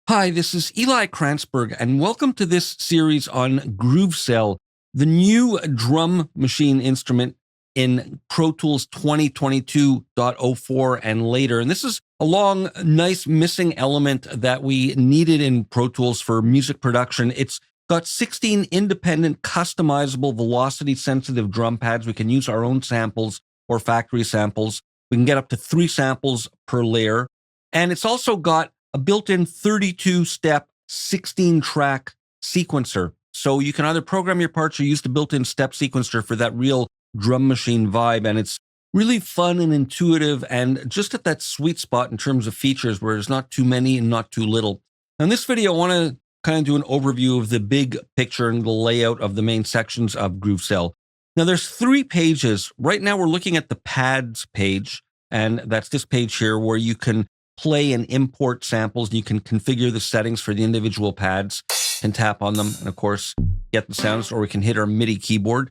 Hi, this is Eli Kranzberg, and welcome to this series on GrooveCell, the new drum machine instrument in Pro Tools 2022.04 and later. And this is a long, nice missing element that we needed in Pro Tools for music production. It's got 16 independent, customizable, velocity-sensitive drum pads. We can use our own samples or factory samples. We can get up to 3 samples per layer. And it's also got a built-in 32-step, 16-track sequencer. So you can either program your parts or use the built-in step sequencer for that real drum machine vibe. And it's really fun and intuitive and just at that sweet spot in terms of features where there's not too many and not too little. Now, in this video, I want to kind of do an overview of the big picture and the layout of the main sections of GrooveCell. Now, there's 3 pages. Right now, we're looking at the pads page, and that's this page here where you can play and import samples, and you can configure the settings for the individual pads and tap on them, and of course, get the sounds, or we can hit our MIDI keyboard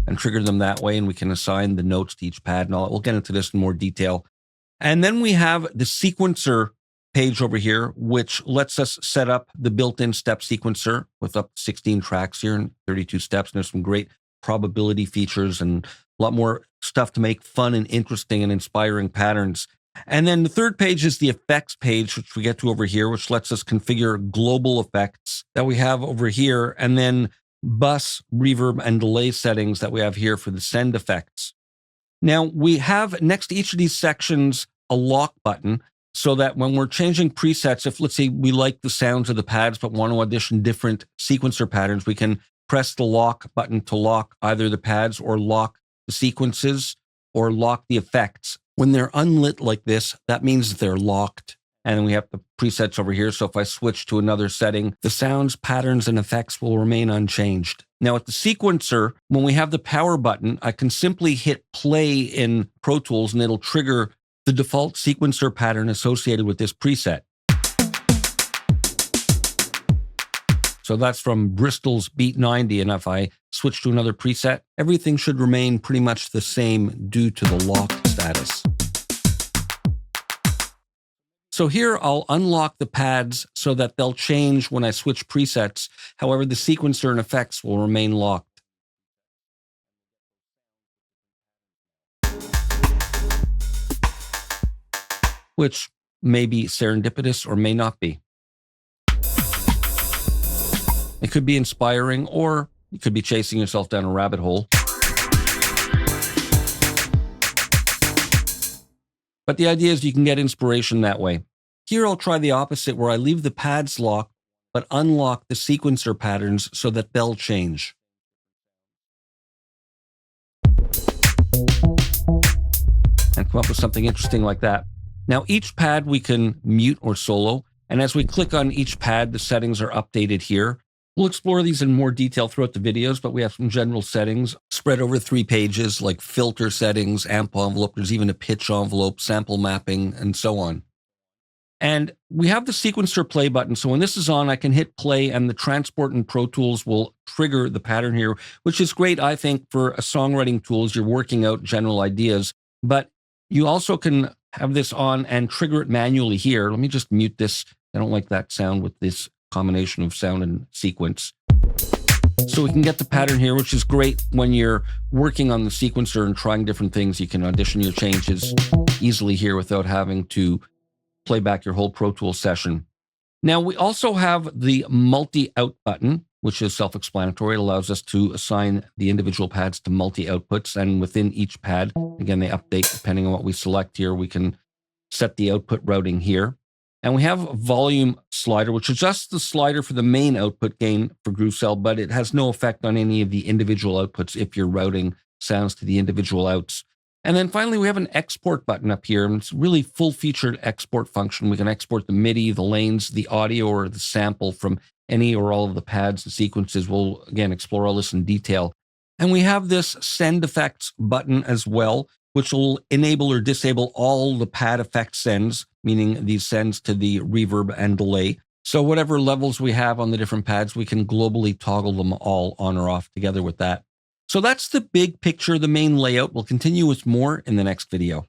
and trigger them that way, and we can assign the notes to each pad, and we'll get into this in more detail. And then we have the sequencer page over here, which lets us set up the built-in step sequencer with up to 16 tracks here and 32 steps, and there's some great probability features and a lot more stuff to make fun and interesting and inspiring patterns. And then the third page is the effects page, which we get to over here, which lets us configure global effects that we have over here, and then bus, reverb, and delay settings that we have here for the send effects. Now, we have next to each of these sections a lock button so that when we're changing presets, if let's say we like the sounds of the pads but want to audition different sequencer patterns, we can press the lock button to lock either the pads or lock the sequences or lock the effects. When they're unlit like this, that means they're locked. And we have the presets over here. So if I switch to another setting, the sounds, patterns, and effects will remain unchanged. Now at the sequencer, when we have the power button, I can simply hit play in Pro Tools and it'll trigger the default sequencer pattern associated with this preset. So that's from Bristol's Beat 90. And if I switch to another preset, everything should remain pretty much the same due to the locked status. So here I'll unlock the pads so that they'll change when I switch presets. However, the sequencer and effects will remain locked. Which may be serendipitous or may not be. It could be inspiring, or you could be chasing yourself down a rabbit hole. But the idea is you can get inspiration that way. Here I'll try the opposite, where I leave the pads locked, but unlock the sequencer patterns so that they'll change. And come up with something interesting like that. Now, each pad we can mute or solo, and as we click on each pad, the settings are updated here. We'll explore these in more detail throughout the videos, but we have some general settings spread over 3 pages, like filter settings, amp envelope, there's even a pitch envelope, sample mapping, and so on. And we have the sequencer play button. So when this is on, I can hit play and the transport in Pro Tools will trigger the pattern here, which is great, I think, for a songwriting tool as you're working out general ideas. But you also can have this on and trigger it manually here. Let me just mute this. I don't like that sound with this combination of sound and sequence. So we can get the pattern here, which is great when you're working on the sequencer and trying different things. You can audition your changes easily here without having to play back your whole Pro Tools session. Now, we also have the multi-out button, which is self-explanatory. It allows us to assign the individual pads to multi-outputs, and within each pad, again, they update depending on what we select here. We can set the output routing here. And we have a volume slider, which adjusts the slider for the main output gain for GrooveCell, but it has no effect on any of the individual outputs if you're routing sounds to the individual outs. And then finally, we have an export button up here, and it's really full-featured export function. We can export the MIDI, the lanes, the audio, or the sample from any or all of the pads and sequences. We'll, again, explore all this in detail. And we have this send effects button as well, which will enable or disable all the pad effect sends, meaning these sends to the reverb and delay. So whatever levels we have on the different pads, we can globally toggle them all on or off together with that. So that's the big picture, the main layout. We'll continue with more in the next video.